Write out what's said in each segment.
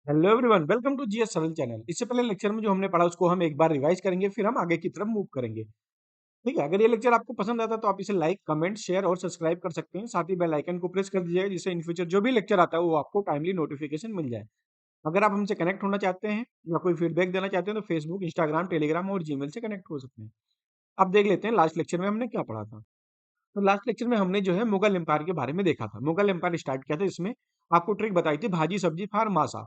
Hello everyone, welcome to GS Saral channel. इससे पहले lecture में जो हमने पढ़ा उसको हम एक बार रिवाइज करेंगे, फिर हम आगे की तरफ मूव करेंगे। ठीक है, अगर ये लेक्चर आपको पसंद आता है तो आप इसे लाइक, कमेंट, शेयर और सब्सक्राइब कर सकते हैं। साथ ही बेल आइकन को प्रेस कर दीजिएगा, जिससे इन फ्यूचर जो भी लेक्चर आता है वो आपको टाइमली नोटिफिकेशन मिल जाए। अगर आप हमसे कनेक्ट होना चाहते हैं या कोई फीडबैक देना चाहते हैं तो फेसबुक, इंस्टाग्राम, टेलीग्राम और जीमेल से कनेक्ट हो सकते हैं। अब देख लेते हैं लास्ट लेक्चर में हमने क्या पढ़ा था। तो लास्ट लेक्चर में हमने जो है मुगल एम्पायर के बारे में देखा था। मुगल एम्पायर स्टार्ट किया था, इसमें आपको ट्रिक बताई थी भाजी सब्जी फार मासा।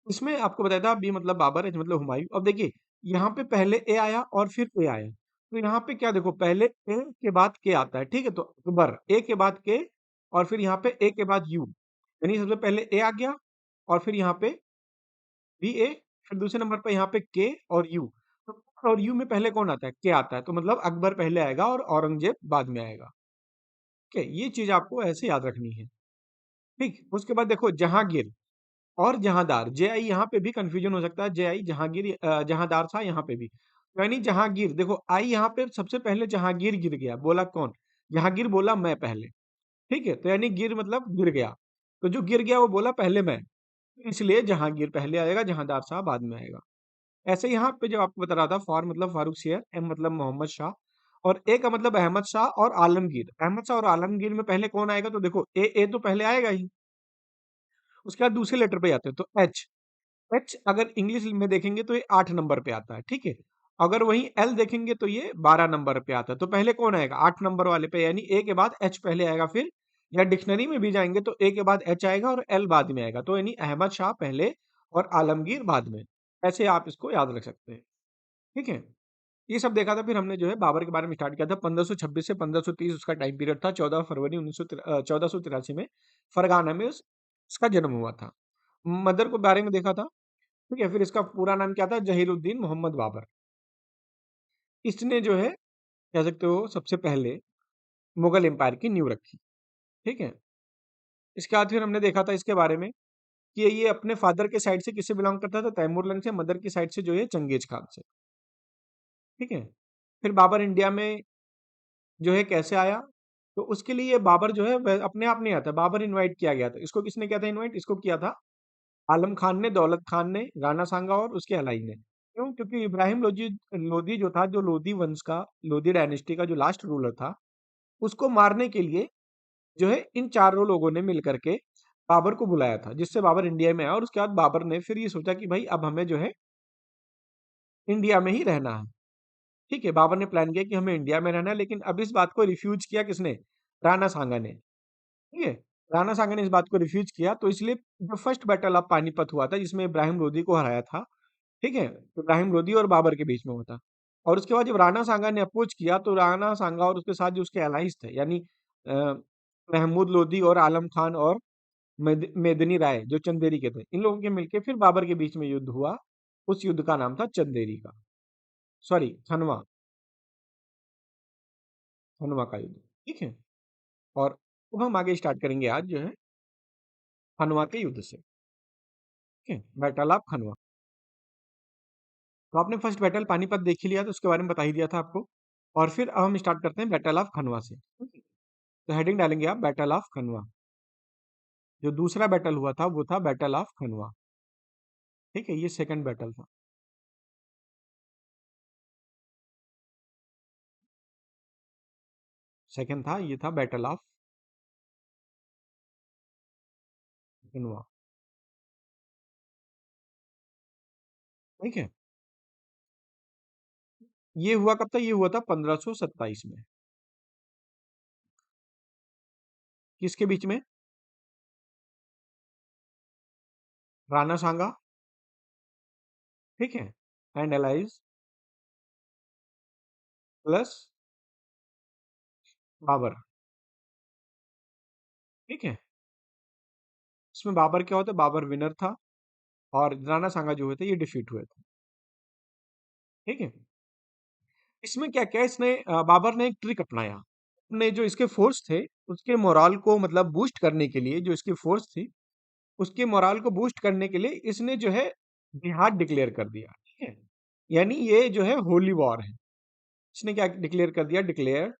इसमें आपको बताया था बी मतलब बाबर, एच मतलब हुमायूं। अब देखिए, यहाँ पे पहले ए आया और फिर ए आया, तो यहाँ पे क्या देखो, पहले ए के बाद के आता है। ठीक है, तो अकबर ए के बाद के, और फिर यहाँ पे ए के बाद यू, यानी सबसे पहले ए आ गया और फिर यहाँ पे बी ए, फिर दूसरे नंबर पे यहाँ पे के और यू। तो और यू में पहले कौन आता है? के आता है, तो मतलब अकबर पहले आएगा और औरंगजेब बाद में आएगा। ठीक है, ये चीज आपको ऐसे याद रखनी है। ठीक, उसके बाद देखो जहांगीर और जहांदार, जे आई यहाँ पे भी कंफ्यूजन हो सकता है। जे आई जहांगीर, जहांदार था यहाँ पे भी, तो यानी जहांगीर। देखो आई यहाँ पे सबसे पहले जहांगीर गिर गया, बोला कौन? जहांगीर बोला मैं पहले। ठीक है, तो यानी गिर मतलब गिर गया, तो जो गिर गया वो बोला पहले मैं, इसलिए जहांगीर पहले आएगा, जहांदार शाह बाद में आएगा। ऐसे यहाँ पे जो आपको बता रहा था, फॉर मतलब फारूक शेर, एम मतलब मोहम्मद शाह, और ए का मतलब अहमद शाह और आलमगीर। अहमद शाह और आलमगीर में पहले कौन आएगा? तो देखो ए तो पहले आएगा ही। उसके बाद दूसरे लेटर पे जाते हैं तो एच। एच अगर इंग्लिश में देखेंगे तो ये 8 नंबर पे आता है। ठीक है, अगर वहीं एल देखेंगे तो ये 12 नंबर पे आता है। तो पहले कौन आएगा? 8 नंबर वाले पे, यानी ए के बाद एच पहले आएगा। फिर या डिक्शनरी में भी जाएंगे तो ए के बाद एच आएगा और एल बाद में आएगा, तो यानी अहमद शाह पहले और आलमगीर बाद में। ऐसे आप इसको याद रख सकते हैं। ठीक है, ये सब देखा था। फिर हमने जो है बाबर के बारे में स्टार्ट किया था। 1526 से 1530 उसका टाइम पीरियड था। 14 फरवरी 1483 में फरगाना में उसका जन्म हुआ था। मदर को बारे में देखा था। ठीक है, फिर इसका पूरा नाम क्या था? जहीरुद्दीन मोहम्मद बाबर। इसने जो है कह सकते हो सबसे पहले मुगल एम्पायर की नींव रखी। ठीक है, इसके बाद फिर हमने देखा था इसके बारे में कि ये अपने फादर के साइड से किससे बिलोंग करता था? तैमूरलंग से। मदर की साइड से जो है चंगेज खान से। ठीक है, फिर बाबर इंडिया में जो है कैसे आया? तो उसके लिए बाबर जो है वह अपने आप नहीं आता, बाबर इनवाइट किया गया था। इसको किसने किया था इनवाइट? इसको किया था आलम खान ने, दौलत खान ने, राणा सांगा और उसके अलाई ने। क्यों? क्योंकि इब्राहिम लोधी, लोधी जो था, जो लोधी वंश का, लोधी डायनेस्टी का जो लास्ट रूलर था, उसको मारने के लिए जो है इन चारों लोगों ने मिलकर के बाबर को बुलाया था, जिससे बाबर इंडिया में आया। और उसके बाद बाबर ने फिर ये सोचा कि भाई अब हमें जो है इंडिया में ही रहना है। ठीक है, बाबर ने प्लान किया कि हमें इंडिया में रहना है, लेकिन अब इस बात को रिफ्यूज किया किसने? राणा सांगा ने। ठीक है, राणा सांगा ने इस बात को रिफ्यूज किया, तो इसलिए जो फर्स्ट बैटल ऑफ पानीपत हुआ था, जिसमें इब्राहिम लोधी को हराया था। ठीक है, तो इब्राहिम लोधी और बाबर के बीच में हुआ था। और उसके बाद जब राणा सांगा ने अप्रोच किया, तो राणा सांगा और उसके साथ जो उसके अलाइंस थे, यानी महमूद लोधी और आलम खान और मेदनी राय जो चंदेरी के थे, इन लोगों के मिलके फिर बाबर के बीच में युद्ध हुआ। उस युद्ध का नाम था चंदेरी का, सॉरी खनवा, खनवा का युद्ध। ठीक है, और अब हम आगे स्टार्ट करेंगे आज जो है खनवा के युद्ध से। ठीक है, बैटल ऑफ खनवा। तो आपने फर्स्ट बैटल पानीपत देख ही लिया, तो उसके बारे में बता ही दिया था आपको। और फिर अब हम स्टार्ट करते हैं बैटल ऑफ खनवा से। ठीक है? तो हेडिंग डालेंगे आप बैटल ऑफ खनवा। जो दूसरा बैटल हुआ था वो था बैटल ऑफ खनवा। ठीक है, ये सेकंड बैटल था। सेकंड था, ये था बैटल ऑफ खनवा। ठीक है, ये हुआ कब था? ये हुआ था 1527 में। किसके बीच में? राणा सांगा, ठीक है, एंड एलाइज प्लस बाबर। ठीक है, इसमें बाबर क्या होता है? बाबर विनर था और राणा सांगा जो हुए थे ये डिफीट हुए थे। ठीक है, इसमें क्या क्या इसने बाबर ने एक ट्रिक अपनाया। अपने जो इसके फोर्स थे उसके मोराल को मतलब बूस्ट करने के लिए, जो इसकी फोर्स थी उसके मोराल को बूस्ट करने के लिए इसने जो है जिहाद डिक्लेयर कर दिया। ठीक है, यानी ये जो है होली वॉर है। इसने क्या डिक्लेयर कर दिया? डिक्लेयर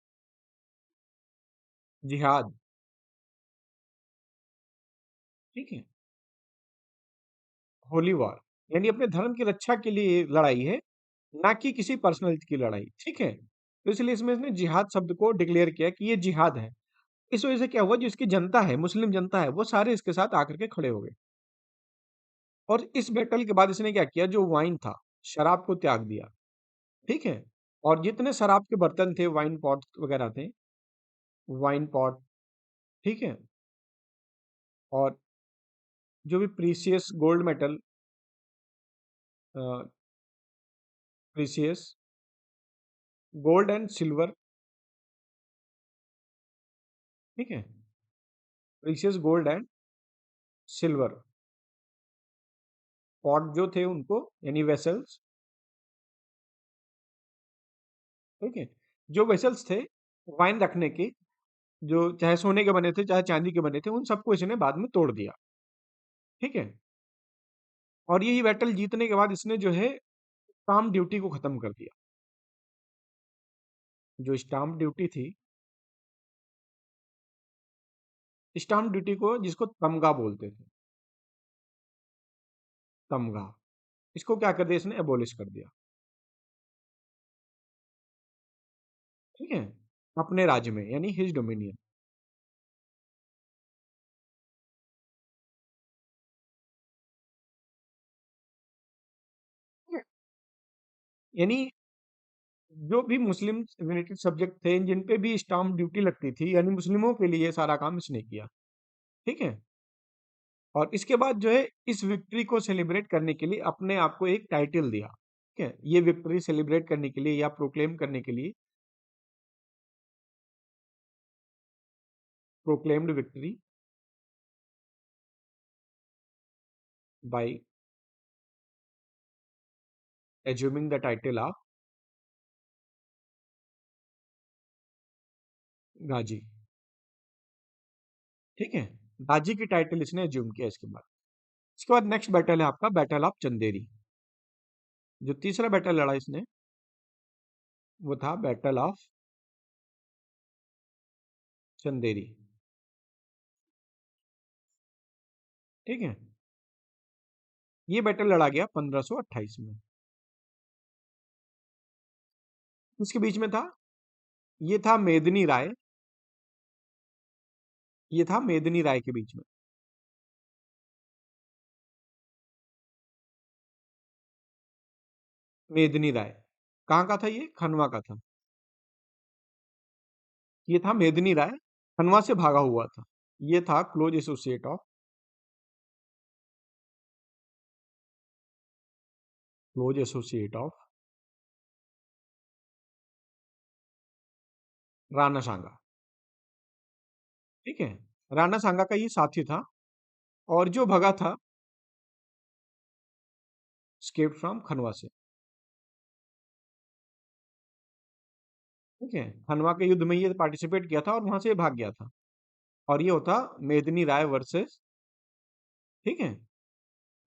जिहाद। ठीक है, होली वॉर, यानी अपने धर्म की रक्षा के लिए लड़ाई है, ना कि किसी पर्सनल की लड़ाई, ठीक है? तो इसलिए इसमें इसने जिहाद शब्द को डिक्लेयर किया कि ये जिहाद है। इस वजह से क्या हुआ, जो इसकी जनता है, मुस्लिम जनता है, वो सारे इसके साथ आकर के खड़े हो गए। और इस बैटल के बाद इसने क्या किया, जो वाइन था, शराब को त्याग दिया, ठीक है? और जितने शराब के बर्तन थे, वाइन पॉट वगैरह थे, वाइन पॉट, ठीक है? और जो भी precious gold metal, precious gold and silver, ठीक है? Precious gold and silver pot जो थे उनको, यानी वेसल्स, ठीक है? जो वेसल्स थे वाइन रखने के, जो चाहे सोने के बने थे, चाहे चांदी के बने थे, उन सबको इसने बाद में तोड़ दिया, ठीक है? और यही बैटल जीतने के बाद इसने जो है स्टाम्प ड्यूटी को खत्म कर दिया। जो स्टाम्प ड्यूटी थी, स्टाम्प ड्यूटी को जिसको तमगा बोलते थे, तमगा, इसको क्या कर दिया इसने, एबोलिश कर दिया, ठीक है? अपने राज्य में, यानी हिज डोमिनियन। यानी जो भी मुस्लिम रिलेटेड सब्जेक्ट थे, जिन पे भी स्टाम्प ड्यूटी लगती थी, यानी मुस्लिमों के लिए ये सारा काम इसने किया, ठीक है? और इसके बाद जो है इस विक्ट्री को सेलिब्रेट करने के लिए अपने आप को एक टाइटल दिया, ठीक है? ये विक्ट्री सेलिब्रेट करने के लिए या प्रोक्लेम करने के लिए, proclaimed victory by assuming the title of गाजी, ठीक है? गाजी की टाइटल इसने एज्यूम किया इसके बाद। इसके बाद नेक्स्ट बैटल है आपका बैटल ऑफ चंदेरी। जो तीसरा बैटल लड़ा इसने, वो था बैटल ऑफ चंदेरी, ठीक है? ये बैटल लड़ा गया 1528 में। इसके बीच में था, ये था मेदिनी राय, ये था मेदिनी राय के बीच में। मेदिनी राय कहाँ का था, ये खनवा का था। ये था मेदिनी राय, खनवा से भागा हुआ था। ये था close associate of, close associate of Rana Sanga, ठीक है? राणा सांगा का ये साथी था, और जो भगा था स्केप फ्रॉम खनवा से, ठीक है? खनवा के युद्ध में ये पार्टिसिपेट किया था और वहां से ये भाग गया था। और ये होता मेदिनी राय वर्सेस, ठीक है,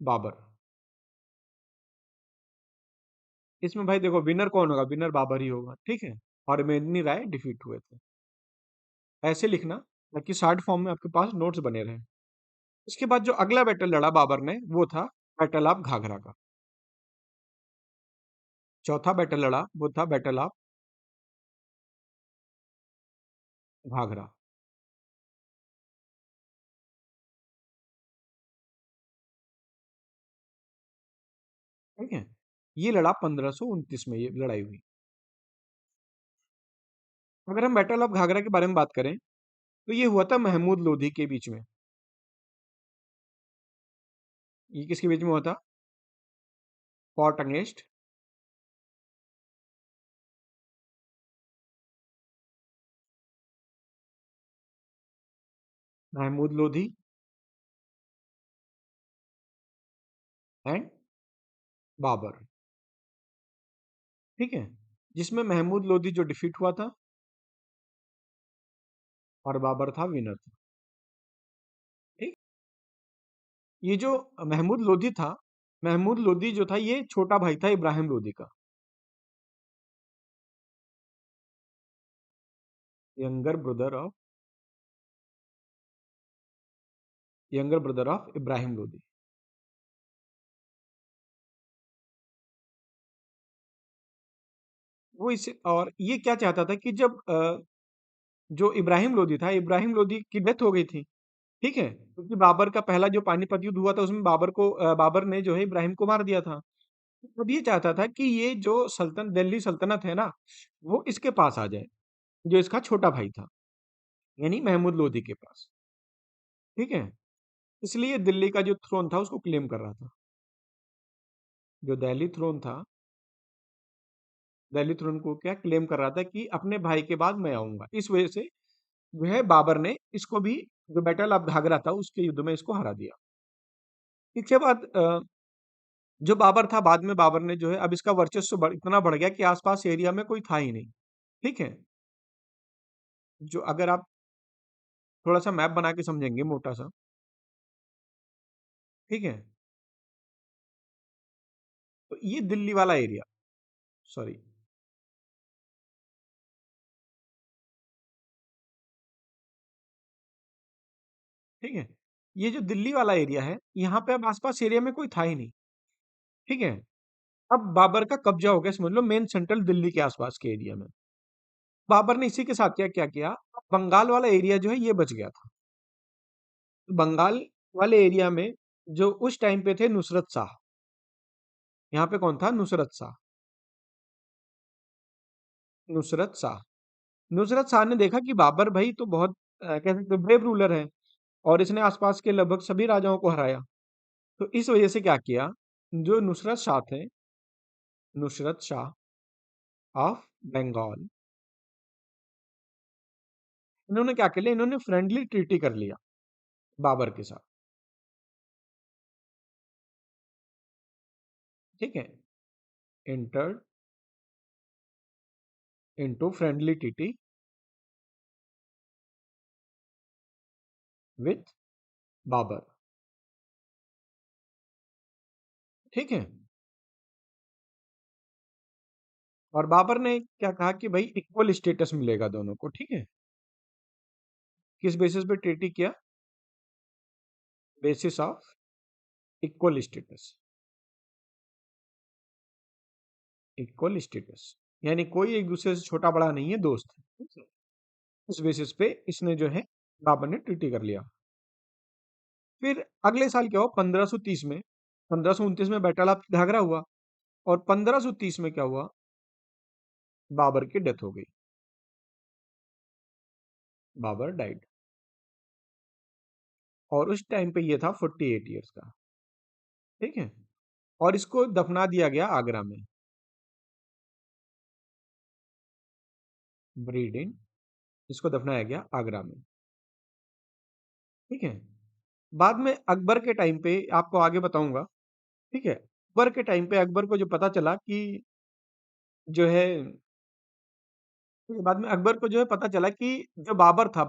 बाबर। इसमें भाई देखो विनर कौन होगा, विनर बाबर ही होगा, ठीक है? और मेदिनी राय डिफीट हुए थे। ऐसे लिखना ताकि शॉर्ट फॉर्म में आपके पास नोट्स बने रहे। इसके बाद जो अगला बैटल लड़ा बाबर ने, वो था बैटल ऑफ घाघरा का। चौथा बैटल लड़ा वो था बैटल ऑफ घाघरा, ठीक है? ये लड़ा 1529 में, ये लड़ाई हुई। अगर हम बैटल ऑफ घाघरा के बारे में बात करें, तो ये हुआ था महमूद लोधी के बीच में। ये किसके बीच में हुआ था, fought against Mahmud Lodi and Babur, ठीक है? जिसमें महमूद लोधी जो डिफीट हुआ था और बाबर था विनर था, ठीक? ये जो महमूद लोधी था, महमूद लोधी जो था, ये छोटा भाई था इब्राहिम लोधी का, younger brother of, younger brother of Ibrahim Lodhi, वो इस और ये क्या चाहता था कि जब जो इब्राहिम लोदी था, इब्राहिम लोदी की डेथ हो गई थी, ठीक है? क्योंकि बाबर का पहला जो पानीपत युद्ध हुआ था उसमें बाबर ने जो है इब्राहिम को मार दिया था। अब ये चाहता था कि ये जो दिल्ली सल्तनत है ना, वो इसके पास आ जाए, जो इसका छोटा भाई था, यानी महमूद लोदी के पास, ठीक है? इसलिए दिल्ली का जो थ्रोन था उसको क्लेम कर रहा था। जो दिल्ली थ्रोन था, दिल्ली थ्रोन को क्या क्लेम कर रहा था कि अपने भाई के बाद मैं आऊँगा। इस वजह से जो है बाबर ने इसको भी जो बैटल ऑफ घाघरा था उसके युद्ध में इसको हरा दिया। इसके बाद जो बाबर था बाद में बाबर ने जो है अब इसका वर्चस्व इतना बढ़ गया कि आसपास एरिया में कोई था ही नहीं, ठीक है? जो अगर आप थोड़ा सा मैप बना के समझेंगे मोटा सा, ठीक है? तो ये दिल्ली वाला एरिया, सॉरी, ठीक है? ये जो दिल्ली वाला एरिया है, यहाँ पे अब आसपास एरिया में कोई था ही नहीं, ठीक है? अब बाबर का कब्जा हो गया, समझ लो मेन सेंट्रल दिल्ली के आसपास के एरिया में। बाबर ने इसी के साथ क्या क्या किया, बंगाल वाला एरिया जो है ये बच गया था। बंगाल वाले एरिया में जो उस टाइम पे थे नुसरत शाह, यहाँ पे कौन था? नुसरत शाह। नुसरत शाह। नुसरत शाह ने देखा कि बाबर भाई तो बहुत कह सकते ब्रेव रूलर है और इसने आसपास के लगभग सभी राजाओं को हराया। तो इस वजह से क्या किया, जो नुसरत शाह थे, नुसरत शाह ऑफ बंगाल, इन्होंने क्या कर लिया, इन्होंने फ्रेंडली ट्रीटी कर लिया बाबर के साथ, ठीक है? Entered into friendly treaty with Babur, ठीक है? और बाबर ने क्या कहा कि भाई इक्वल स्टेटस मिलेगा दोनों को, ठीक है? किस बेसिस पे ट्रीटी किया? Basis of equal status, equal status, यानी कोई एक दूसरे से छोटा बड़ा नहीं है, दोस्त है, ठीक है? उस बेसिस पे इसने जो है बाबर ने ट्रीटी कर लिया। फिर अगले साल क्या हुआ, 1530 में, 1529 में बैटल ऑफ घाघरा हुआ और 1530 में क्या हुआ, बाबर की डेथ हो गई, बाबर डाइड। और उस टाइम पे ये था 48 ईयर्स का, ठीक है? और इसको दफना दिया गया आगरा में, ब्रीड इन, इसको दफनाया गया आगरा में, ठीक है? बाद में अकबर के टाइम पे आपको आगे बताऊंगा, ठीक है? अकबर के टाइम पे अकबर को जो पता चला कि जो है, ठीक है, बाद में अकबर को जो है पता चला कि जो बाबर था,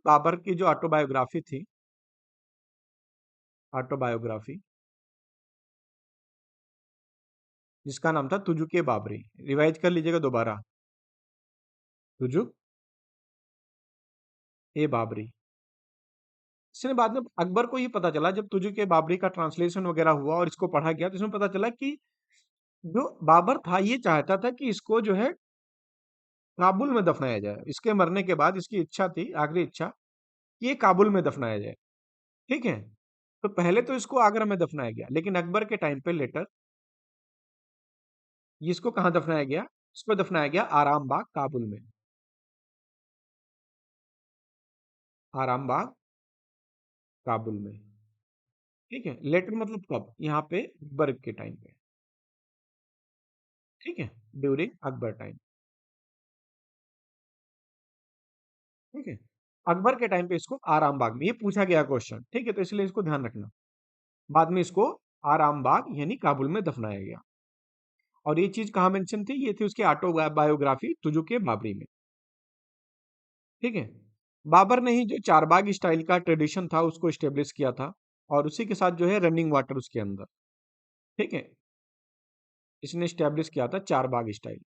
बाबर की जो ऑटोबायोग्राफी थी, ऑटोबायोग्राफी, जिसका नाम था तुजुक ए बाबरी, रिवाइज कर लीजिएगा दोबारा, तुजुक ए बाबरी। इसने बाद में अकबर को ये पता चला जब तुजुक ए बाबरी का ट्रांसलेशन वगैरह हुआ और इसको पढ़ा गया तो इसमें पता चला कि जो बाबर था ये चाहता था कि इसको जो है काबुल में दफनाया जाए। इसके मरने के बाद इसकी इच्छा थी, आखिरी इच्छा, कि ये काबुल में दफनाया जाए, ठीक है? तो पहले तो इसको आगरा में दफनाया गया, लेकिन अकबर के टाइम पे लेटर इसको कहाँ दफनाया गया? इसको दफनाया गया आराम बाग काबुल में, आराम बाग काबुल में, ठीक है? लेटर मतलब कब? यहाँ पे अकबर के टाइम पे, ठीक है? ड्यूरिंग अकबर टाइम, ठीक है? अकबर के टाइम पे इसको आराम बाग में, ये पूछा गया क्वेश्चन, ठीक है? तो इसलिए इसको ध्यान रखना। बाद में इसको आराम बाग यानी काबुल में दफनाया गया। और ये चीज कहाँ मेंशन थी? ये थी उसकी ऑटोबायोग्राफी तुजुक के बाबरी में, ठीक है? बाबर ने ही जो चारबाग स्टाइल का ट्रेडिशन था उसको स्टेब्लिश किया था और उसी के साथ जो है रनिंग वाटर उसके अंदर, ठीक है? इसने स्टेब्लिश किया था Charbagh style,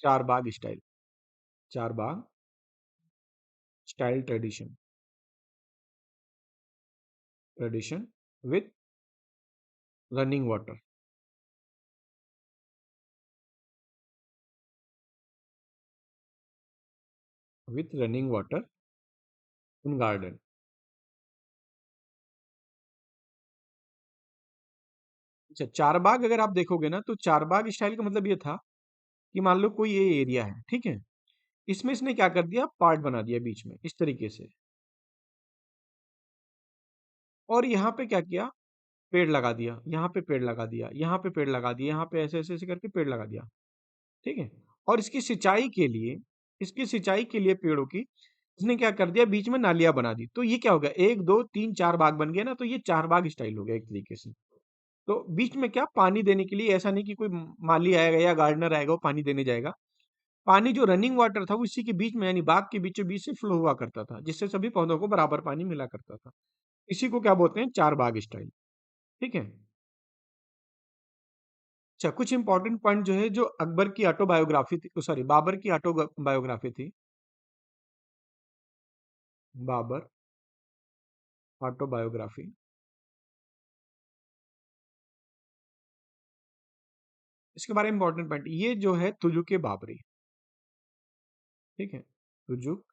Charbagh style, Charbagh style tradition, tradition with running water, with running water in garden. अच्छा, चारबाग अगर आप देखोगे ना, तो चारबाग स्टाइल का मतलब ये था कि मान लो कोई ये एरिया है, ठीक है, इसमें इसने क्या कर दिया, पार्ट बना दिया बीच में इस तरीके से, और यहाँ पे क्या किया, पेड़ लगा दिया, यहाँ पे पेड़ लगा दिया, यहाँ पे पेड़ लगा दिया, यहाँ पे ऐसे ऐसे ऐसे करके पेड़ लगा दिया, ठीक है। और इसकी सिंचाई के लिए पेड़ों की इसने क्या कर दिया, बीच में नालियां बना दी। तो ये क्या हो गया, एक दो तीन चार बाग बन गया ना, तो ये चार बाग स्टाइल हो गया एक तरीके से। तो बीच में क्या, पानी देने के लिए, ऐसा नहीं कि कोई माली आएगा या गार्डनर आएगा वो पानी देने जाएगा। पानी जो रनिंग वाटर था वो इसी के बीच में, यानी बाग के बीचों बीच से फ्लो हुआ करता था, जिससे सभी पौधों को बराबर पानी मिला करता था। इसी को क्या बोलते हैं, चार बाग स्टाइल, ठीक है। अच्छा, कुछ इंपॉर्टेंट पॉइंट जो है, जो अकबर की ऑटोबायोग्राफी थी, सॉरी, बाबर की ऑटोबायोग्राफी थी, बाबर ऑटोबायोग्राफी, इसके बारे में इंपॉर्टेंट पॉइंट ये जो है, तुजुक ए बाबरी, ठीक है, तुजुक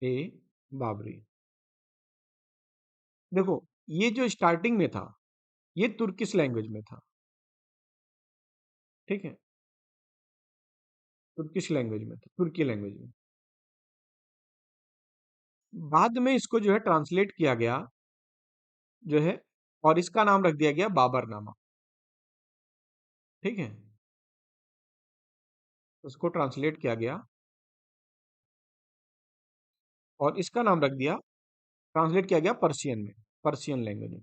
ए बाबरी। देखो, ये जो स्टार्टिंग में था, ये तुर्किश लैंग्वेज में था, ठीक है, तुर्किश लैंग्वेज में था, तुर्की लैंग्वेज में। बाद में इसको जो है ट्रांसलेट किया गया, जो है, और इसका नाम रख दिया गया बाबरनामा, ठीक है, उसको ट्रांसलेट किया गया और इसका नाम रख दिया, ट्रांसलेट किया गया पर्शियन में, पर्शियन लैंग्वेज में,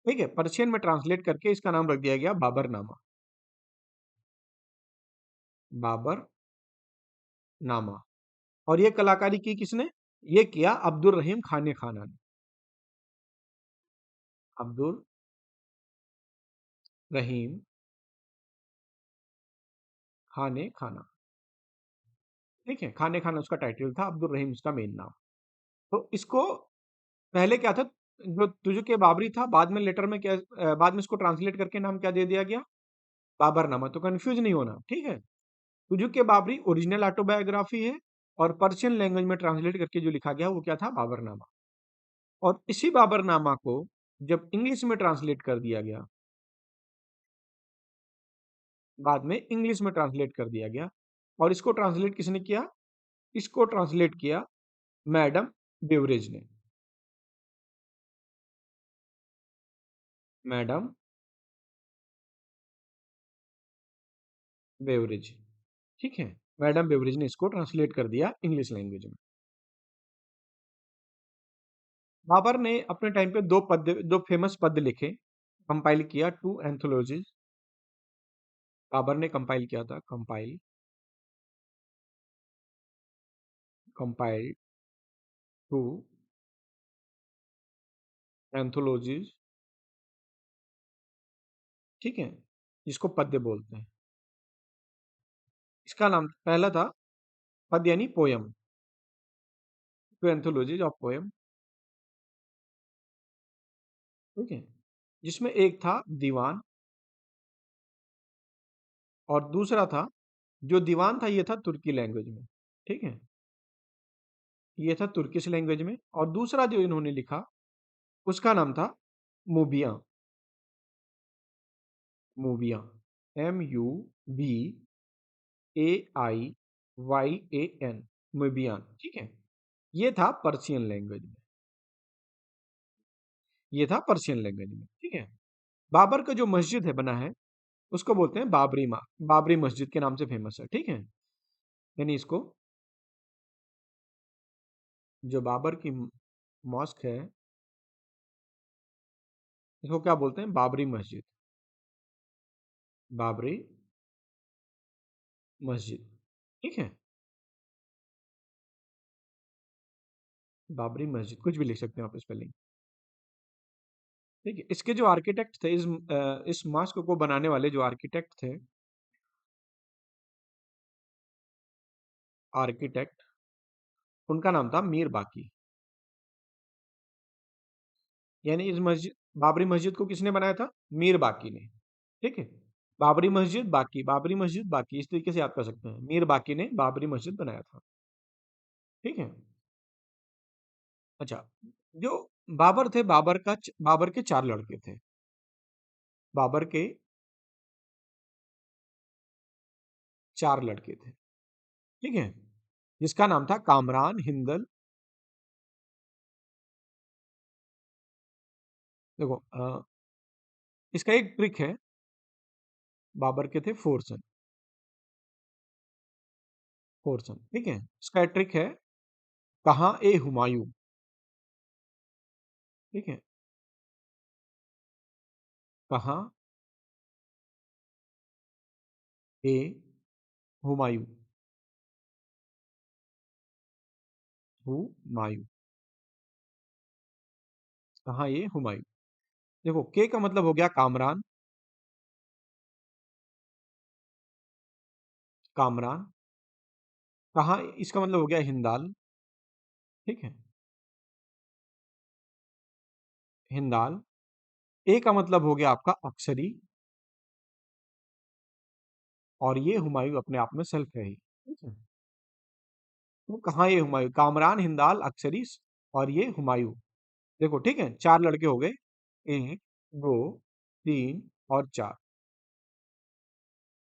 ठीक है, पर्शियन में ट्रांसलेट करके इसका नाम रख दिया गया बाबरनामा, बाबर नामा। और ये कलाकारी की किसने, ये किया अब्दुल रहीम खाने खाना ने, अब्दुल रहीम खाने खाना, ठीक है, खाने खाना उसका टाइटल था, अब्दुल रहीम उसका मेन नाम। तो इसको पहले क्या था, जो तुझे के बाबरी था, बाद में लेटर में क्या, बाद में इसको ट्रांसलेट करके नाम क्या दे दिया गया, बाबरनामा। तो कंफ्यूज नहीं होना, ठीक है। तुझे के बाबरी ओरिजिनल ऑटोबायोग्राफी है, और पर्शियन लैंग्वेज में ट्रांसलेट करके जो लिखा गया वो क्या था, बाबरनामा। और इसी बाबरनामा को जब इंग्लिश में ट्रांसलेट कर दिया गया, बाद में इंग्लिश में ट्रांसलेट कर दिया गया, और इसको ट्रांसलेट किसने किया, इसको ट्रांसलेट किया मैडम बेवरेज ने, मैडम बेवरेज, ठीक है, मैडम बेवरेज ने इसको ट्रांसलेट कर दिया इंग्लिश लैंग्वेज में। बाबर ने अपने टाइम पे दो फेमस पद्य लिखे, कंपाइल किया, टू एंथोलॉजीज, बाबर ने कंपाइल किया था, कंपाइल टू एंथोलॉजीज, ठीक है, जिसको पद्य बोलते हैं। इसका नाम पहला था पद्य यानी poem, two anthologies of poem, ठीक है, जिसमें एक था दीवान, और दूसरा था, जो दीवान था ये था तुर्की लैंग्वेज में, ठीक है, ये था तुर्किश लैंग्वेज में, और दूसरा जो इन्होंने लिखा उसका नाम था मूबिया, मूबिया, MUBAIYAN, मूबियान, ठीक है, ये था पर्शियन लैंग्वेज में, ये था पर्शियन लैंग्वेज में, ठीक है। बाबर का जो मस्जिद है बना है, उसको बोलते हैं बाबरी मस्जिद के नाम से फेमस है, ठीक है, यानी इसको, जो बाबर की मॉस्क है, इसको क्या बोलते हैं, बाबरी मस्जिद, बाबरी मस्जिद, ठीक है, बाबरी मस्जिद, कुछ भी लिख सकते हैं आप स्पेलिंग, ठीक है। इसके जो आर्किटेक्ट थे, इस मॉस्क को बनाने वाले जो आर्किटेक्ट थे, आर्किटेक्ट, उनका नाम था मीर बाकी, यानी इस मस्जिद बाबरी मस्जिद को किसने बनाया था? मीर बाकी ने। ठीक है, बाबरी मस्जिद बाकी, बाबरी मस्जिद बाकी, इस तरीके से याद कर सकते हैं। मीर बाकी ने बाबरी मस्जिद बनाया था। ठीक है। अच्छा, जो बाबर थे, बाबर के चार लड़के थे। बाबर के चार लड़के थे। ठीक है, जिसका नाम था कामरान, हिंदल। देखो इसका एक ट्रिक है। बाबर के थे फोर सन। फोर सन, ठीक है। इसका एक ट्रिक है, कहाँ ए हुमायूं। ठीक है, कहाँ ए हुमायूं। हुमायूं, कहाँ ये हुमायूं। देखो के का मतलब हो गया कामरान। कामरान, कहाँ इसका मतलब हो गया हिंदाल। ठीक है, हिंदाल। ए का मतलब हो गया आपका अक्सरी। और ये हुमायूं अपने आप में सेल्फ है ही। ठीक है, तो कहाँ ये हुमायूं, कामरान, हिंदाल, अक्सरी और ये हुमायूं। देखो ठीक है, चार लड़के हो गए। एक, दो, तीन और चार।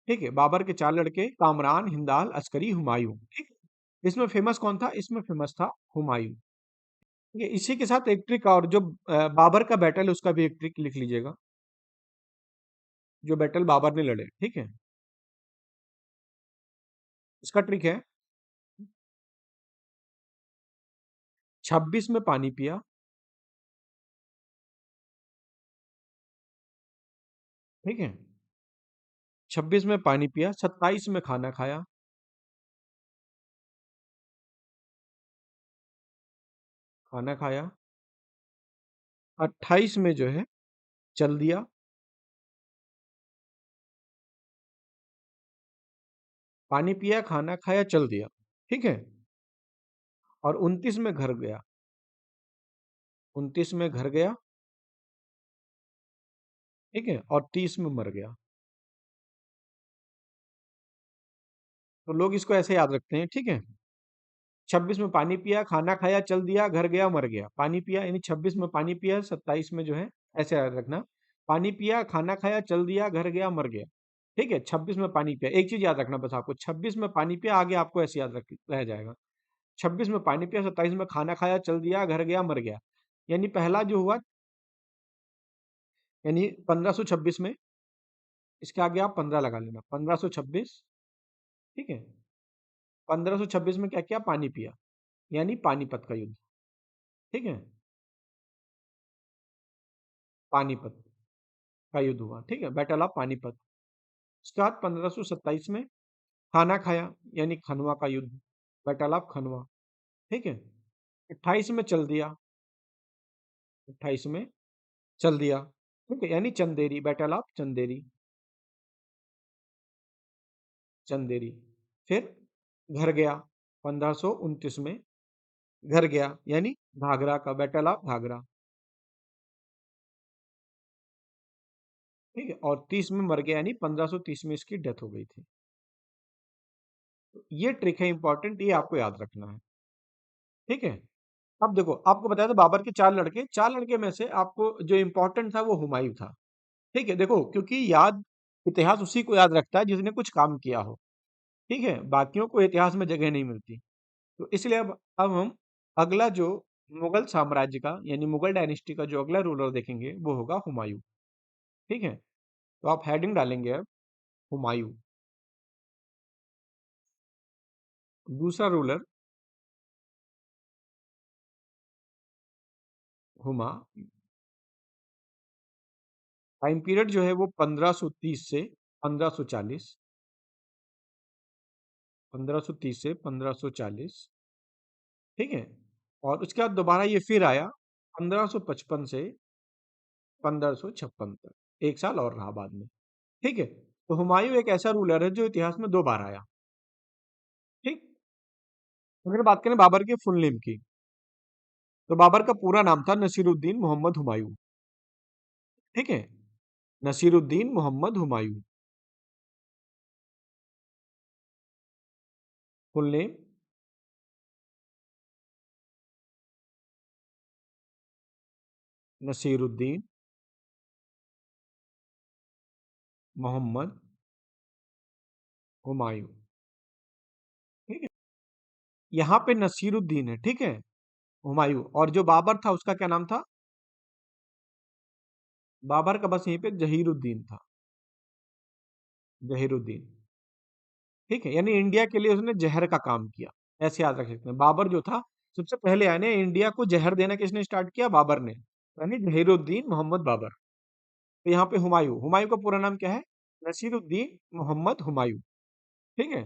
ठीक है, बाबर के चार लड़के, कामरान, हिंदाल, अस्करी, हुमायूं। ठीक है, इसमें फेमस कौन था? इसमें फेमस था हुमायूं। ठीक है, इसी के साथ एक ट्रिक और, जो बाबर का बैटल है उसका भी एक ट्रिक लिख लीजिएगा। जो बैटल बाबर ने लड़े, ठीक है, इसका ट्रिक है, 26 में पानी पिया। ठीक है, 26 में पानी पिया, 27 में खाना खाया। खाना खाया, 28 में जो है चल दिया। पानी पिया, खाना खाया, चल दिया। ठीक है, और 29 में घर गया। 29 में घर गया। ठीक है, और 30 में मर गया। तो लोग इसको ऐसे याद रखते हैं। ठीक है, 26 में पानी पिया, खाना खाया, चल दिया, घर गया, मर गया। पानी पिया यानी 26 में पानी पिया, 27 में जो है, ऐसे याद रखना। पानी पिया, खाना खाया, चल दिया, घर गया, मर गया। ठीक है, 26 में पानी पिया, एक चीज याद रखना बस आपको, 26 में पानी पिया, आगे आपको ऐसे याद रख रह जाएगा। 26 में पानी पिया, 27 में खाना खाया, चल दिया, घर गया, मर गया। यानी पहला जो हुआ, यानी 1526 में, इसके आगे आप 15 लगा लेना, 1526। ठीक है, 1526 में क्या किया? पानी पिया, यानी पानीपत का युद्ध। ठीक है, पानीपत का युद्ध हुआ। ठीक है, बैटल ऑफ पानीपत। उसके बाद 1527 में खाना खाया, यानी खनवा का युद्ध, बैटल ऑफ खनवा। ठीक है, 28 में चल दिया। 28 में चल दिया। ठीक है, यानी चंदेरी, बैटल ऑफ चंदेरी। चंदेरी। फिर घर गया, 1529 में घर गया, यानी घाघरा का, बैटल ऑफ घाघरा। ठीक है, और 30 में मर गया, यानी 1530 में इसकी डेथ हो गई थी। तो ये ट्रिक है इंपॉर्टेंट, ये आपको याद रखना है। ठीक है, अब देखो, आपको बताया था बाबर के चार लड़के, चार लड़के में से आपको जो इंपॉर्टेंट था वो हुमायूं था। ठीक है, देखो क्योंकि याद, इतिहास उसी को याद रखता है जिसने कुछ काम किया हो। ठीक है, बाकियों को इतिहास में जगह नहीं मिलती। तो इसलिए अब हम अगला जो मुगल साम्राज्य का, यानी मुगल डायनेस्टी का जो अगला रूलर देखेंगे वो होगा हुमायूं। ठीक है, तो आप हेडिंग डालेंगे अब, हुमायूं। दूसरा रूलर, हुमा। टाइम पीरियड जो है वो 1530 से 1540। 1530 से 1540। ठीक है, और उसके बाद दोबारा ये फिर आया 1555 से 1556 तक, एक साल और रहा बाद में। ठीक है, तो हुमायूं एक ऐसा रूलर है जो इतिहास में दो बार आया। ठीक, अगर बात करें बाबर के फुल नेम की, तो बाबर का पूरा नाम था नसीरुद्दीन मोहम्मद हुमायूं। ठीक है? नसीरुद्दीन मोहम्मद हुमायूं। Full name Nasiruddin Mohammad Humayun. ठीक है? यहाँ पे नसीरुद्दीन है, ठीक है? हुमायूं, और जो बाबर था उसका क्या नाम था? बाबर का बस यहीं पे जहीरुद्दीन था, जहीरुद्दीन। ठीक है? यानी इंडिया के लिए उसने जहर का काम किया, ऐसे याद रख सकते हैं। बाबर जो था, सबसे पहले आने इंडिया को जहर देना किसने स्टार्ट किया? बाबर ने, यानी जहीरुद्दीन मोहम्मद बाबर। तो यहाँ पे हुमायूं, हुमायूं का पूरा नाम क्या है? नसीरुद्दीन मोहम्मद हुमायूं। ठीक है?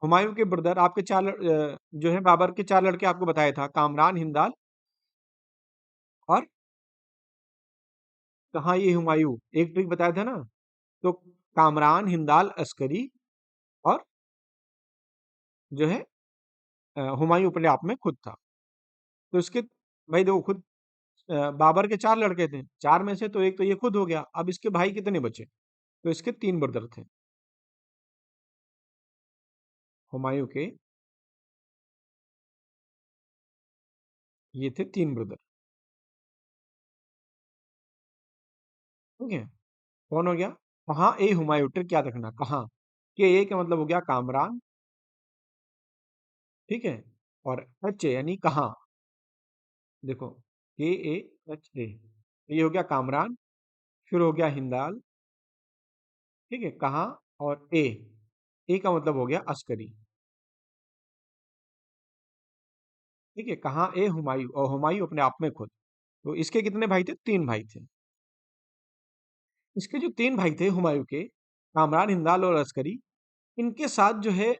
हुमायूं के ब्रदर आपके जो है बाबर के 4 लड़के आपको बताया था, कामरान, हिंदाल और कहाँ ये हुमायूं, एक ट्रिक बताया था ना? तो कामरान, हिंदाल, अस्करी और जो है हुमायूं अपने आप में खुद था। तो इसके भाई देखो खुद बाबर के 4 लड़के थे, 4 में से तो एक तो ये खुद हो गया, अब इसके भाई कितने बचे? तो इसके 3 ब्रदर थे। हुमायूं के ये थे 3 ब्रदर। ठीक है? कौन हो गया? कहाँ ए हुमायूं, ट्रिक याद रखना, कहाँ के ए का मतलब हो गया कामरान। ठीक है? और एच ए यानी कहाँ, देखो के ए एच ए, ये हो गया कामरान, फिर हो गया हिंदाल। ठीक है? कहाँ, और ए का मतलब हो गया अस्करी। ठीक है? कहाँ ए हुमायूं, और हुमायूं अपने आप में खुद। तो इसके कितने भाई थे? 3 भाई थे। इसके जो 3 भाई थे हुमायूं के, कामरान, हिंदाल और अस्करी, इनके साथ जो है,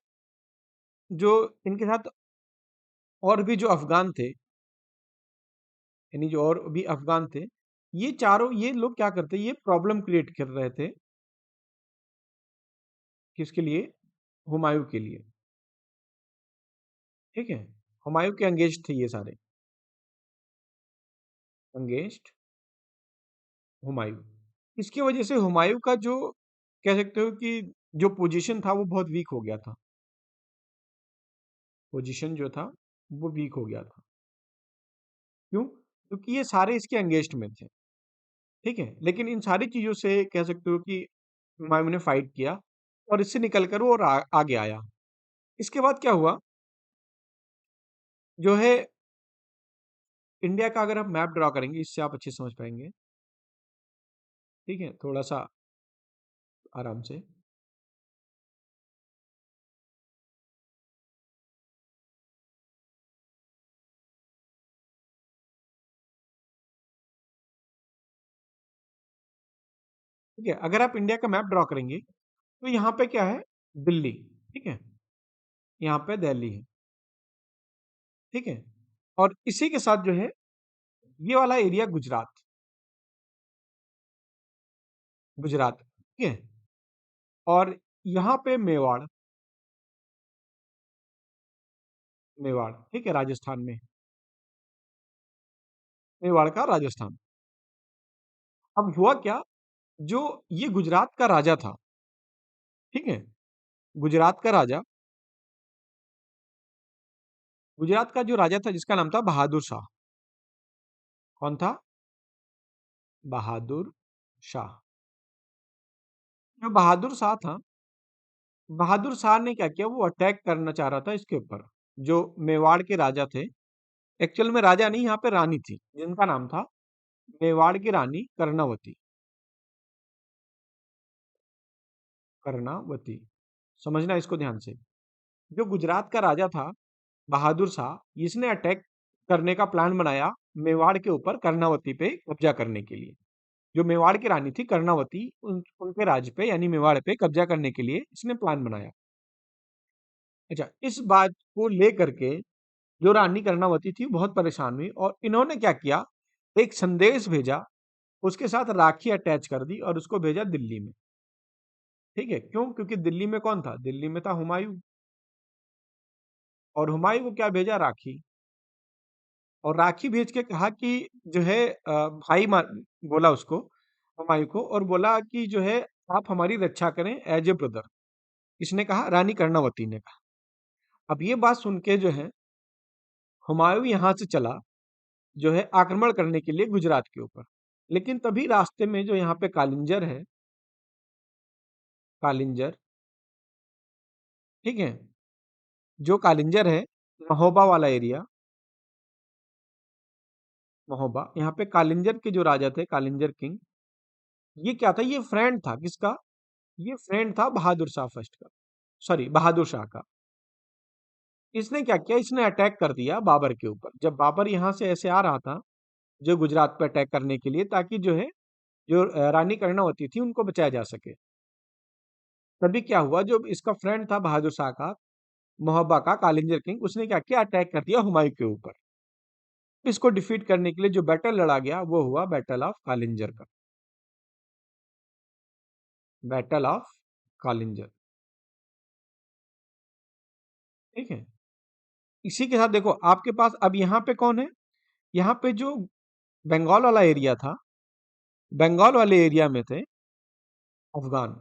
जो इनके साथ और भी जो अफगान थे, यानी जो और भी अफगान थे, ये चारों ये लोग क्या करते, ये प्रॉब्लम क्रिएट कर रहे थे, किसके लिए? हुमायूं के लिए। ठीक है? हुमायूं के अंगेंस्ट थे ये सारे, अंगेंस्ट हुमायूं। इसकी वजह से हुमायूं का जो कह सकते हो कि जो पोजीशन था वो बहुत वीक हो गया था, पोजीशन जो था वो वीक हो गया था। क्यों? क्योंकि ये सारे इसके अंगेंस्ट में थे। ठीक है? लेकिन इन सारी चीजों से कह सकते हो कि हुमायूं ने फाइट किया और इससे निकल कर वो और आगे आया। इसके बाद क्या हुआ, जो है इंडिया का अगर आप मैप ड्रॉ करेंगे, इससे आप अच्छे से समझ पाएंगे। ठीक है? थोड़ा सा आराम से। ठीक है? अगर आप इंडिया का मैप ड्रॉ करेंगे, तो यहाँ पे क्या है? दिल्ली। ठीक है? यहाँ पे दिल्ली है। ठीक है? और इसी के साथ जो है ये वाला एरिया गुजरात, गुजरात। ठीक है? और यहाँ पे मेवाड़, मेवाड़। ठीक है? राजस्थान में, मेवाड़ का राजस्थान। अब हुआ क्या, जो ये गुजरात का राजा था, ठीक है? गुजरात का राजा, गुजरात का जो राजा था जिसका नाम था बहादुर शाह। कौन था? बहादुर शाह। जो बहादुर शाह था, बहादुर शाह ने क्या किया, वो अटैक करना चाह रहा था इसके ऊपर, जो मेवाड़ के राजा थे। एक्चुअल में राजा नहीं, यहाँ पे रानी थी, जिनका नाम था मेवाड़ की रानी कर्णावती। कर्णावती, समझना इसको ध्यान से। जो गुजरात का राजा था बहादुर शाह, इसने अटैक करने का प्लान बनाया मेवाड़ के ऊपर, कर्णावती पे कब्जा करने के लिए। जो मेवाड़ की रानी थी कर्णावती, उनके राज्य पे यानी मेवाड़ पे कब्जा करने के लिए इसने प्लान बनाया। अच्छा, इस बात को लेकर के जो रानी कर्णावती थी बहुत परेशान हुई, और इन्होंने क्या किया, एक संदेश भेजा, उसके साथ राखी अटैच कर दी और उसको भेजा दिल्ली में। ठीक है? क्यों? क्योंकि दिल्ली में कौन था? दिल्ली में था हुमायूं, और हुमायूं को क्या भेजा? राखी। और राखी भेज के कहा कि जो है भाई बोला उसको, हुमायूं को और बोला कि जो है आप हमारी रक्षा करें एज ए ब्रदर। इसने कहा, रानी कर्णावती ने कहा। अब ये बात सुन के जो है हुमायूं यहाँ से चला जो है आक्रमण करने के लिए गुजरात के ऊपर। लेकिन तभी रास्ते में जो यहाँ पे कालिंजर है, कालिंजर, ठीक है, जो कालिंजर है, महोबा वाला एरिया, महोबा, यहाँ पे कालिंजर के जो राजा थे, कालिंजर किंग, ये क्या था, ये फ्रेंड था किसका, ये फ्रेंड था बहादुर शाह फर्स्ट का, सॉरी बहादुर शाह का। इसने क्या किया, इसने अटैक कर दिया बाबर के ऊपर। जब बाबर यहाँ से ऐसे आ रहा था जो गुजरात पे अटैक करने के लिए, ताकि जो है जो रानी कर्णावती थी उनको बचाया जा सके, तभी क्या हुआ, जो इसका फ्रेंड था बहादुर शाह का, मोहब्बा का, कालिंजर किंग, उसने क्या किया, अटैक कर दिया हुमायूं के ऊपर। इसको डिफीट करने के लिए जो बैटल लड़ा गया वो हुआ बैटल ऑफ कालिंजर का, बैटल ऑफ कालिंजर, ठीक है। इसी के साथ देखो आपके पास अब यहाँ पे कौन है, यहाँ पे जो बंगाल वाला एरिया था, बंगाल वाले एरिया में थे अफगान,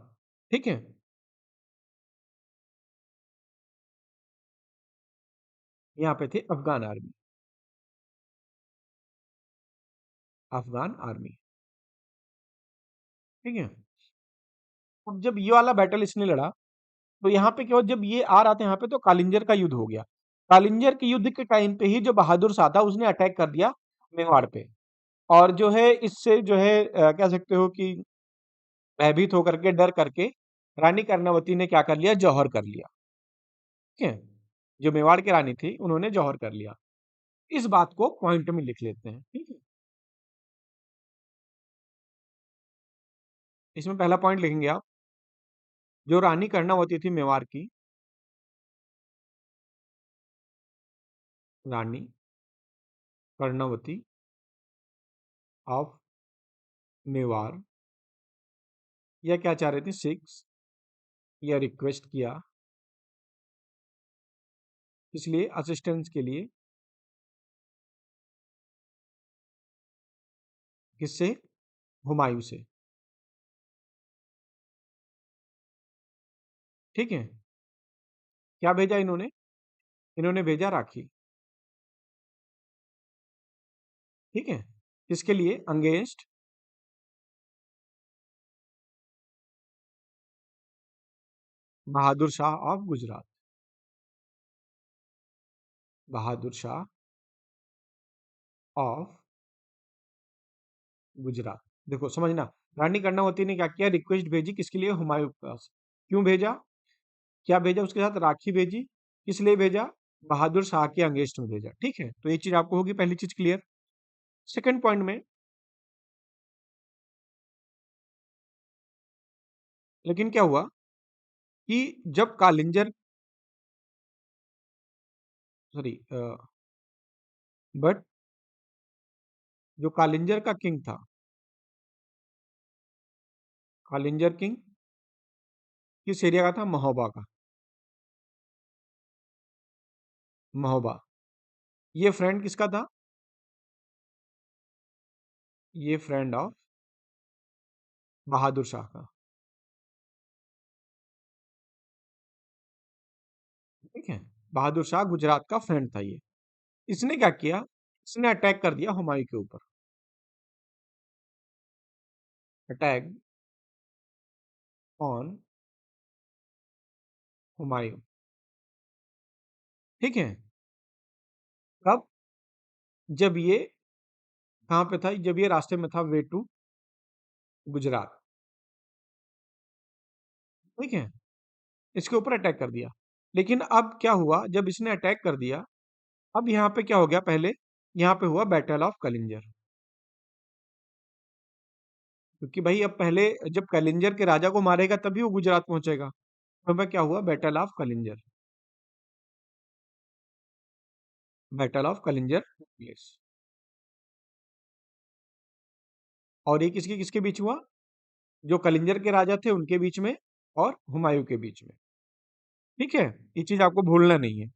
ठीक है। यहाँ पे थे अफगान आर्मी, अफगान आर्मी, ठीक है। अब जब ये वाला बैटल इसने लड़ा, तो यहाँ पे क्या हुआ, जब ये आ रहा था यहाँ पे, तो कालिंजर का युद्ध हो गया। कालिंजर के युद्ध के टाइम पे ही जो बहादुर शाह था उसने अटैक कर दिया मेवाड़ पे, और जो है इससे जो है कह सकते हो कि भयभीत होकर के, डर करके, रानी कर्णावती ने क्या कर लिया, जौहर कर लिया, ठीक है। जो मेवाड़ की रानी थी उन्होंने जौहर कर लिया। इस बात को पॉइंट में लिख लेते हैं, ठीक है। इसमें पहला पॉइंट लिखेंगे आप, जो रानी कर्णावती थी मेवाड़ की, रानी कर्णावती ऑफ मेवाड़, या क्या चाह रही थी, सिक्स, या रिक्वेस्ट किया, इसलिए असिस्टेंस के लिए, किससे, हुमायूं से, ठीक है। क्या भेजा इन्होंने, इन्होंने भेजा राखी, ठीक है। किसके लिए, against Bahadur Shah of Gujarat, Bahadur Shah of Gujarat. देखो समझना, रानी कर्णावती ने क्या किया, रिक्वेस्ट भेजी किसके लिए, हुमायूं के पास। क्यों भेजा, क्या भेजा उसके साथ, राखी भेजी। किस लिए भेजा, बहादुर शाह के अगेंस्ट में भेजा, ठीक है। तो ये चीज आपको होगी, पहली चीज क्लियर। सेकंड पॉइंट में, लेकिन क्या हुआ कि जब कालिंजर, सॉरी, बट जो कालिंजर का किंग था, कालिंजर किंग किस एरिया का था, महोबा का, महोबा। ये फ्रेंड किसका था, ये फ्रेंड ऑफ बहादुर शाह का, ठीक है। बहादुर शाह गुजरात का फ्रेंड था ये। इसने क्या किया, इसने अटैक कर दिया हुमायूं के ऊपर, अटैक ऑन हुमायूं, ठीक है। कब, जब ये कहाँ पे था, जब ये रास्ते में था वे टू गुजरात, ठीक है। इसके ऊपर अटैक कर दिया। लेकिन अब क्या हुआ, जब इसने अटैक कर दिया, अब यहाँ पे क्या हो गया, पहले यहाँ पे हुआ बैटल ऑफ कलिंजर, क्योंकि भाई अब पहले जब कलिंजर के राजा को मारेगा तभी वो गुजरात पहुंचेगा। तो अब क्या हुआ, battle of Kalinjar, battle of Kalinjar place. और ये किसके किसके बीच हुआ, जो कलिंजर के राजा थे उनके बीच में, और हुमायूं के बीच में, ठीक है। ये चीज आपको भूलना नहीं है।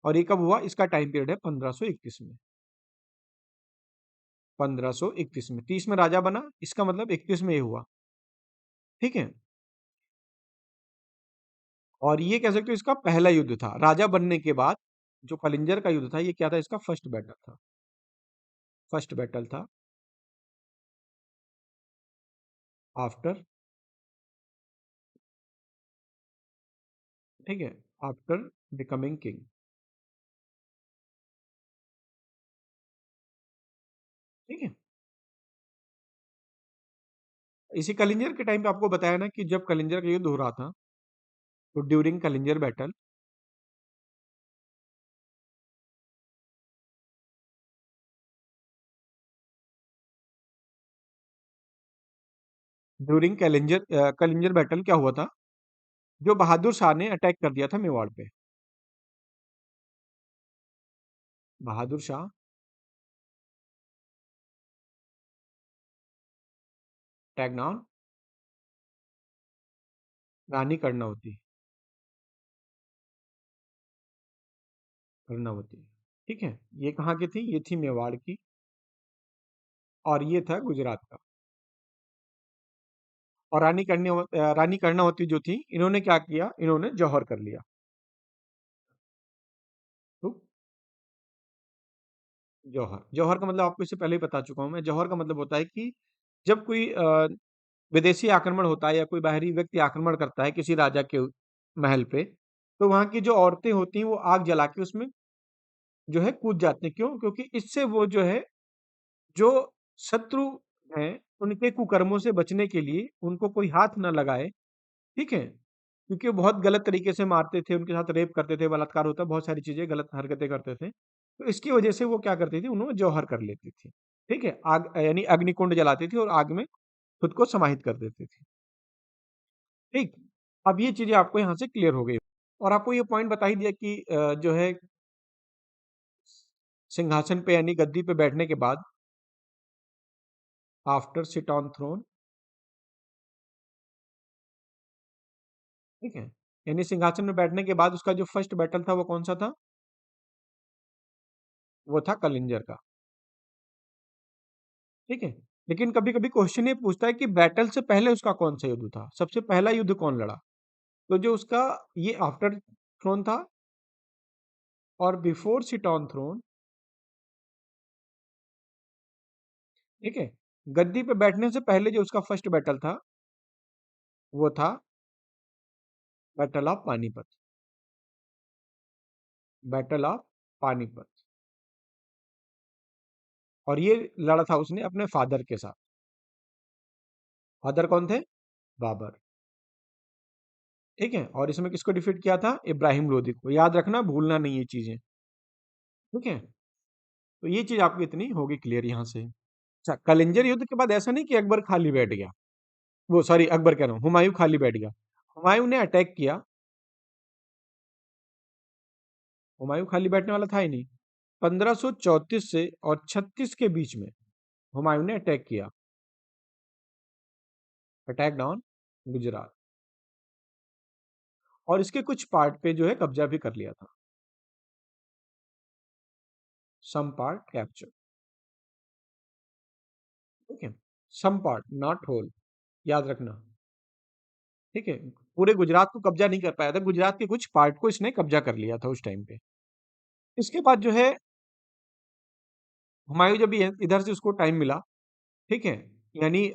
और ये कब हुआ, इसका टाइम पीरियड है 1521 में, 1531 में। 30 में राजा बना, इसका मतलब 31 में ये हुआ। ठीक है, और ये कह सकते हो इसका पहला युद्ध था राजा बनने के बाद। जो कलिंजर का युद्ध था ये क्या था, इसका फर्स्ट बैटल था। फर्स्ट बैटल था आफ्टर, ठीक है, आफ्टर बिकमिंग किंग। ठीक है, इसी कलिंजर के टाइम पे आपको बताया ना कि जब कलिंजर का युद्ध हो रहा था, तो during Kalinjar battle, during Kalinjar battle क्या हुआ था, जो बहादुर शाह ने अटैक कर दिया था मेवाड़ पे। बहादुर शाह, टैग ऑन रानी कर्णावती, कर्णावती। ठीक है, ये कहाँ की थी, ये थी मेवाड़ की, और ये था गुजरात का। और रानी कर्णावती जो थी, इन्होंने क्या किया, इन्होंने जौहर कर लिया। तो जौहर, जौहर का मतलब आपको इससे पहले ही बता चुका हूं मैं। जौहर का मतलब होता है कि जब कोई विदेशी आक्रमण होता है या कोई बाहरी व्यक्ति आक्रमण करता है किसी राजा के महल पे, तो वहां की जो औरतें होती हैं वो आग जला के उसमें जो है कूद जाते हैं। क्यों? क्योंकि इससे वो जो है, जो शत्रु हैं, उनके कुकर्मों से बचने के लिए उनको कोई हाथ ना लगाए। ठीक है, क्योंकि वो बहुत गलत तरीके से मारते थे, उनके साथ रेप करते थे, बलात्कार होता, बहुत सारी चीजें गलत हरकतें करते थे। तो इसकी वजह से वो क्या करती थी, उन्होंने जौहर कर लेती थी। ठीक है, आग यानी अग्निकुंड जलाती थी और आग में खुद को समाहित कर देती थी। ठीक, अब ये चीजें आपको यहाँ से क्लियर हो गई। और आपको ये पॉइंट बता ही दिया कि जो है सिंहासन पे यानी गद्दी पे बैठने के बाद, आफ्टर सिट ऑन थ्रोन, ठीक है, यानी सिंहासन में बैठने के बाद उसका जो फर्स्ट बैटल था वो कौन सा था, वो था कलिंजर का। ठीक है, लेकिन कभी कभी क्वेश्चन ये पूछता है कि बैटल से पहले उसका कौन सा युद्ध था, सबसे पहला युद्ध कौन लड़ा। तो जो उसका ये आफ्टर थ्रोन था, और बिफोर सिट ऑन थ्रोन, ठीक है, गद्दी पे बैठने से पहले जो उसका फर्स्ट बैटल था वो था battle of Panipat. Battle of Panipat, और ये लड़ा था उसने अपने फादर के साथ। फादर कौन थे, बाबर। ठीक है, और इसमें किसको डिफीट किया था, इब्राहिम लोदी को। याद रखना, भूलना नहीं ये चीजें। ठीक है, तो ये चीज आपको इतनी होगी क्लियर यहाँ से। अच्छा, कलिंजर युद्ध के बाद ऐसा नहीं कि अकबर खाली बैठ गया, वो सॉरी अकबर कह रहा हूँ, हुमायूं खाली बैठ गया। हुमायूं ने अटैक किया। हुमायूं खाली बैठने वाला था ही नहीं। 1534 से और 36 के बीच में हुमायूं ने अटैक किया, अटैक ऑन गुजरात, और इसके कुछ पार्ट पे जो है कब्जा भी कर लिया था। Some part capture. ठीक है, सम पार्ट नॉट होल, याद रखना। ठीक है, पूरे गुजरात को कब्जा नहीं कर पाया था, गुजरात के कुछ पार्ट को इसने कब्जा कर लिया था उस टाइम पे। इसके बाद जो है हुमायूं जब इधर से उसको टाइम मिला, ठीक है, यानी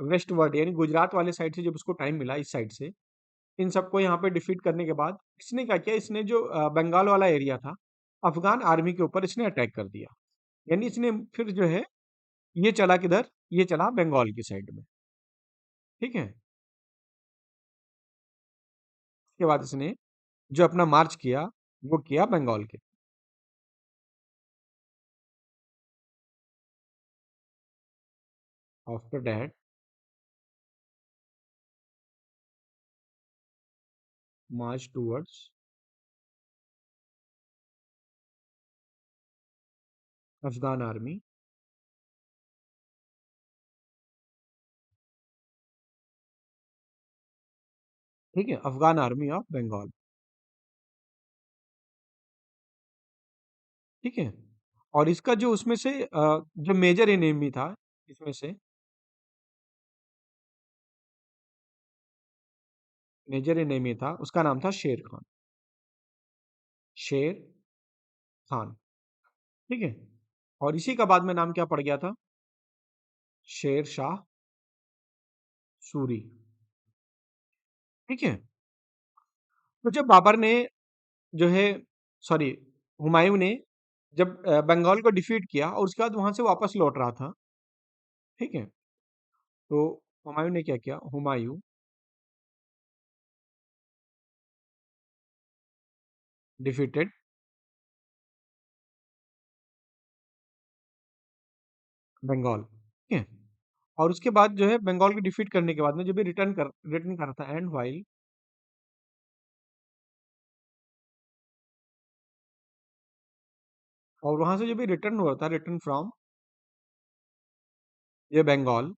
वेस्ट वर्ड यानी गुजरात वाले साइड से जब उसको टाइम मिला, इस साइड से इन सबको यहाँ पे डिफीट करने के बाद इसने क्या किया, इसने जो बंगाल वाला एरिया था, अफगान आर्मी के ऊपर इसने अटैक कर दिया। यानी इसने फिर जो है ये चला किधर, ये चला बंगाल की साइड में। ठीक है, उसके बाद इसने जो अपना मार्च किया वो किया बंगाल के। After that March towards Afghan army. ठीक है, अफगान आर्मी ऑफ बंगाल। ठीक है, और इसका जो उसमें से जो मेजर एनिमी था इसमें से, मेजर एनिमी था, उसका नाम था शेर खान। शेर खान, ठीक है? और इसी का बाद में नाम क्या पड़ गया था? शेर शाह सूरी, ठीक है? तो जब बाबर ने जो है, सॉरी, हुमायूं ने जब बंगाल को डिफीट किया और उसके बाद वहां से वापस लौट रहा था, ठीक है? तो हुमायूं ने क्या किया? हुमायूं डिफीटेड बंगाल, ठीक है? और उसके बाद जो है बंगाल को डिफीट करने के बाद में जब भी रिटर्न कर रहा था, एंड वाइल, और वहां से जब भी रिटर्न हुआ था, रिटर्न फ्रॉम ये बंगाल,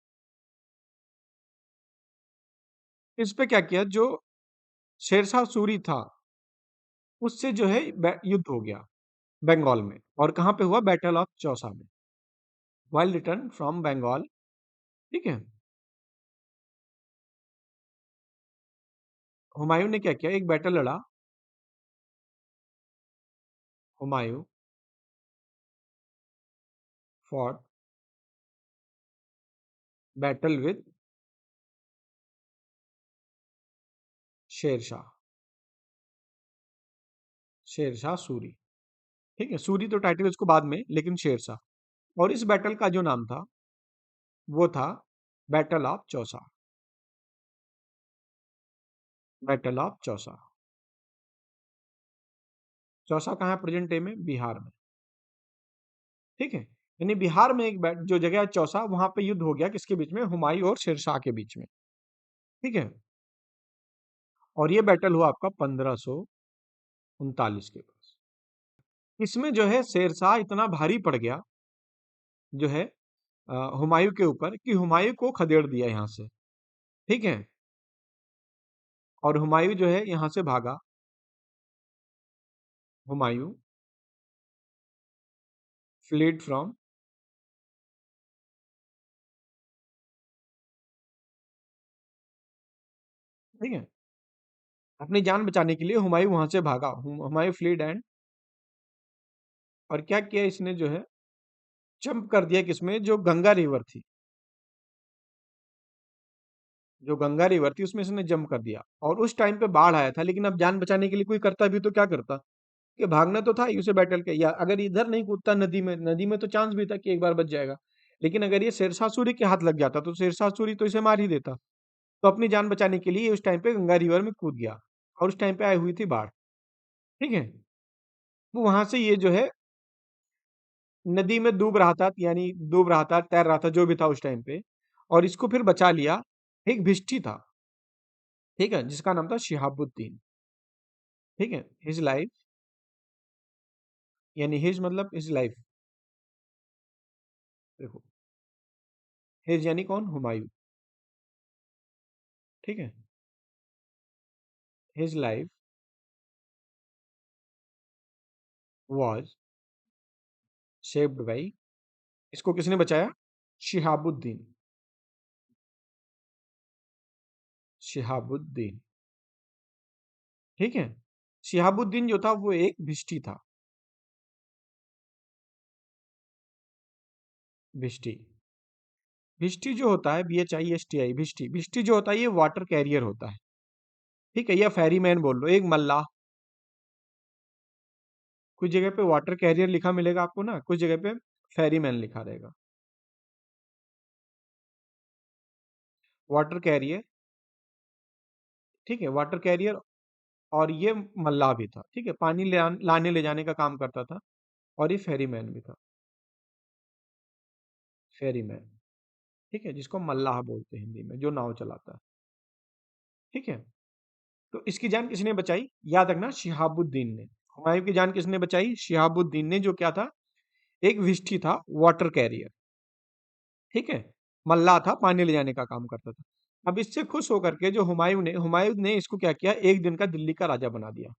इस पे क्या किया? जो शेरशाह सूरी था उससे जो है युद्ध हो गया बंगाल में। और कहाँ पे हुआ? बैटल ऑफ चौसा में, वाइल रिटर्न फ्रॉम बंगाल, ठीक है? हुमायूं ने क्या किया? एक बैटल लड़ा। Humayun fought battle with Sher Shah, Sher Shah Suri, ठीक है? सूरी तो टाइटल उसको बाद में, लेकिन शेरशाह। और इस बैटल का जो नाम था वो था battle of Chausa, battle of Chausa. Chausa कहाँ है प्रेजेंट डे में? बिहार में, ठीक है? यानी बिहार में एक जो जगह है चौसा, वहां पे युद्ध हो गया किसके बीच में? हुमायूं और शेरशाह के बीच में, ठीक है? और ये बैटल हुआ आपका 1539 के पास। इसमें जो है शेरशाह इतना भारी पड़ गया जो है हुमायूं के ऊपर, कि हुमायूं को खदेड़ दिया यहाँ से, ठीक है? और हुमायूं जो है यहाँ से भागा। हुमायूं फ्लीड फ्रॉम, ठीक है? अपनी जान बचाने के लिए हुमायूं वहां से भागा। हुमायूं फ्लीड एंड, और क्या किया इसने? जो है जंप कर दिया किसमें? जो गंगा रिवर थी, जो गंगा रिवर थी उसमें इसने जंप कर दिया। और उस टाइम पे बाढ़ आया था, लेकिन अब जान बचाने के लिए कोई करता भी तो क्या करता? कि भागना तो था ही उसे बैटल के, या अगर इधर नहीं कूदता नदी में, नदी में तो चांस भी था कि एक बार बच जाएगा। लेकिन अगर ये शेरशाह सूरी के हाथ लग जाता तो शेरशाह सूरी तो इसे मार ही देता। तो अपनी जान बचाने के लिए उस टाइम पे गंगा रिवर में कूद गया। और उस टाइम पे आई हुई थी बाढ़, ठीक है? तो वहां से ये जो है नदी में डूब रहा था, यानी डूब रहा था, तैर रहा था, जो भी था उस टाइम पे। और इसको फिर बचा लिया एक भिष्टी था, ठीक है? जिसका नाम था शिहाबुद्दीन, ठीक है? हिज लाइफ, यानी हिज मतलब हिज लाइफ, देखो, हिज यानी कौन? हुमायूं, ठीक है? His life was shaped by, इसको किसने बचाया? शिहाबुद्दीन, शिहाबुद्दीन, ठीक है? शिहाबुद्दीन जो था वो एक भिष्टी था, भिष्टी। भिष्टी जो होता है, BHISTI, भिष्टी, भिष्टी जो होता है ये वाटर कैरियर होता है, ठीक है? या फेरीमैन बोल लो, एक मल्लाह। कुछ जगह पे वाटर कैरियर लिखा मिलेगा आपको ना, कुछ जगह पे फेरीमैन लिखा रहेगा। वाटर कैरियर, ठीक है? Water career. और ये मल्लाह भी था, ठीक है? पानी लाने ले जाने का काम करता था। और ये फेरीमैन भी था, फेरीमैन, ठीक है? जिसको मल्लाह बोलते हैं हिंदी में, जो नाव चलाता है, ठीक है? तो इसकी जान किसने बचाई? याद रखना, शिहाबुद्दीन ने। हुमायूं की जान किसने बचाई? शिहाबुद्दीन ने, जो क्या था? एक विष्ठी था, वाटर कैरियर, ठीक है? मल्लाह था, पानी ले जाने का काम करता था। अब इससे खुश होकर के जो हुमायूं ने इसको क्या किया? एक दिन का दिल्ली का राजा बना दिया।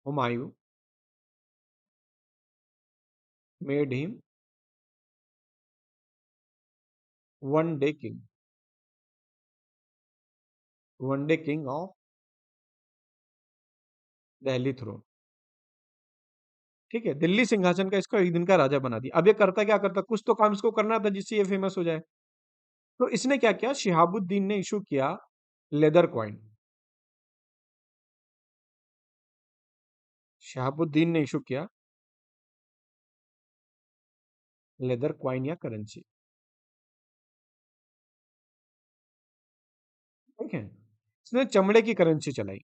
Humayun made him one day king, one day king of Delhi throne. ठीक है, दिल्ली सिंहासन का इसको एक दिन का राजा बना दिया। अब ये करता क्या करता, कुछ तो काम इसको करना था जिससे ये फेमस हो जाए। तो इसने क्या किया, शिहाबुद्दीन ने इशू किया लेदर कॉइन। शहाबुद्दीन ने इशू किया लेदर क्वाइन या करेंसी। ठीक है, इसने चमड़े की करेंसी चलाई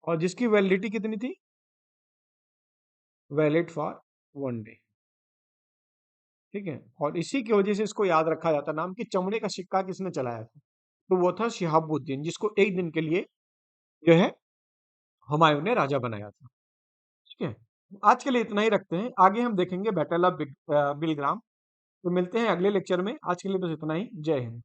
और जिसकी वैलिडिटी कितनी थी, वैलिड फॉर वन डे। ठीक है, और इसी की वजह से इसको याद रखा जाता नाम कि चमड़े का सिक्का किसने चलाया था, तो वो था शिहाबुद्दीन, जिसको एक दिन के लिए जो है हुमायूं ने राजा बनाया था। ठीक है, आज के लिए इतना ही रखते हैं, आगे हम देखेंगे बैटल ऑफ बिलग्राम। तो मिलते हैं अगले लेक्चर में, आज के लिए बस इतना ही। जय हिंद।